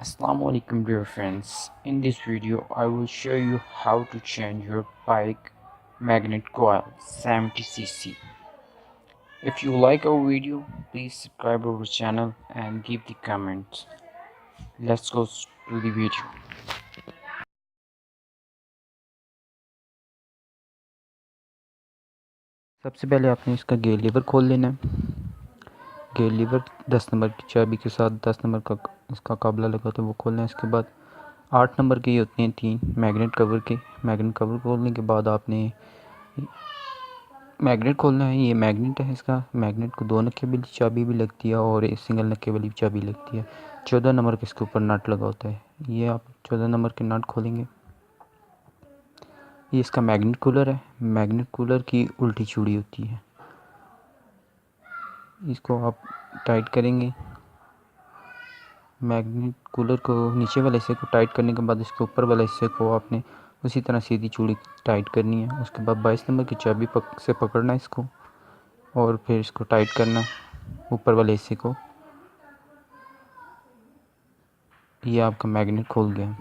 Assalamualaikum dear friends. In this video I will show you how to change your bike magnet coil 70cc. If you like our video, please subscribe our channel and give the comments. Let's go to the video. सबसे पहले आपने इसका gear liver खोल लेना है। Gear liver 10 number की चाबी के साथ 10 नंबर का इसका काबला लगा तो वो खोलना है। इसके बाद 8 नंबर के ये होते हैं 3 मैग्नेट कवर के। मैग्नेट कवर खोलने के बाद आपने मैग्नेट खोलना है। ये मैग्नेट है, इसका मैग्नेट को 2 नक्के वाली चाबी भी लगती है और एक सिंगल नक्के वाली चाबी लगती है। 14 नंबर के इसके ऊपर नट लगा होता है। ये आप 14 नंबर के नट खोलेंगे। ये इसका मैग्नेट कूलर है। मैग्नेट कूलर की उल्टी चूड़ी होती है, इसको आप टाइट करेंगे। मैग्नेट कूलर को नीचे वाले हिस्से को टाइट करने के बाद इसके ऊपर वाले हिस्से को आपने उसी तरह सीधी चूड़ी टाइट करनी है। उसके बाद 22 नंबर की चाबी से पकड़ना है इसको और फिर इसको टाइट करना है ऊपर वाले हिस्से को। ये आपका मैग्नेट खोल गया।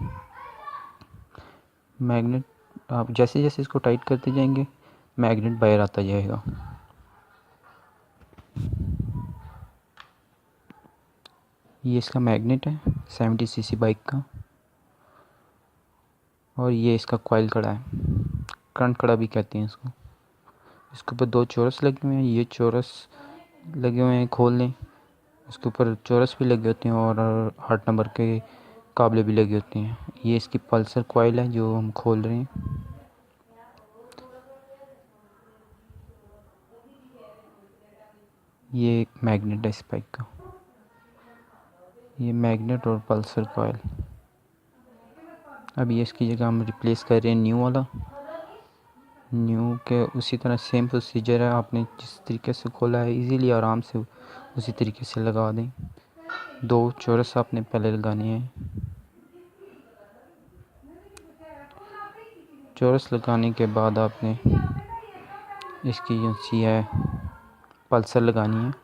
मैग्नेट आप जैसे जैसे इसको टाइट करते जाएंगे मैग्नेट बाहर आता जाएगा। ये इसका मैग्नेट है 70cc बाइक का और ये इसका कॉइल कड़ा है, करंट कड़ा भी कहते हैं इसको। इसके ऊपर 2 चोरस लगे हुए हैं। ये चोरस लगे हुए हैं, खोल लें। इसके ऊपर चोरस भी लगे होते हैं और 8 नंबर के काबले भी लगे होते हैं। ये इसकी पल्सर कॉइल है जो हम खोल रहे हैं। ये मैग्नेट है इस बाइक का। ये मैग्नेट और पल्सर कॉइल। अब ये इसकी जगह हम रिप्लेस कर रहे हैं न्यू वाला। न्यू के उसी तरह सेम प्रोसीजर है। आपने जिस तरीके से खोला है इजीली आराम से उसी तरीके से लगा दें। 2 चोरस आपने पहले लगाने हैं। चोरस लगाने के बाद आपने इसकी जो सी है पल्सर लगानी है।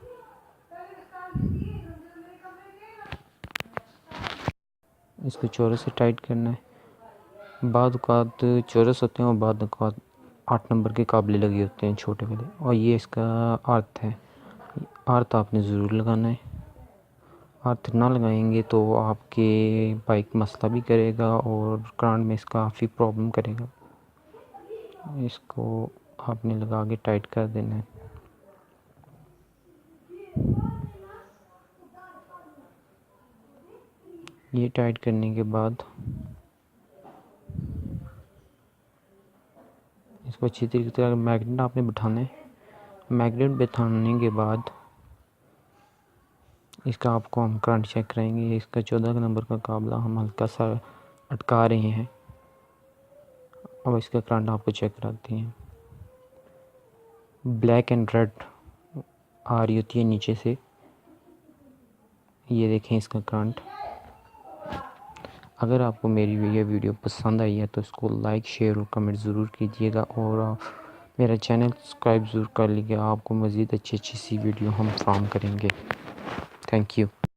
इसको चोरस से टाइट करना है। बाद औक़ात चोरस होते हैं और बाद औक़ात 8 नंबर के काबले लगे होते हैं छोटे वाले। और ये इसका अर्थ है। अर्थ आपने ज़रूर लगाना है। अर्थ ना लगाएंगे तो आपके बाइक मसला भी करेगा और करंट में इसका काफ़ी प्रॉब्लम करेगा। इसको आपने लगा के टाइट कर देना है। ये टाइट करने के बाद इसको अच्छी तरीके से मैग्नेट आपने बिठाना है। मैग्नेट बिठाने के बाद इसका आपको हम करंट चेक करेंगे। इसका 14 नंबर का काबला हम हल्का सा अटका रहे हैं। अब इसका करंट आपको चेक कराते हैं। ब्लैक एंड रेड आ रही होती है नीचे से। ये देखें इसका करंट। अगर आपको मेरी ये वीडियो पसंद आई है तो इसको लाइक शेयर और कमेंट ज़रूर कीजिएगा और मेरा चैनल सब्सक्राइब ज़रूर कर लीजिएगा। आपको मज़ीद अच्छी अच्छी सी वीडियो हम फ्राहम करेंगे। Thank you.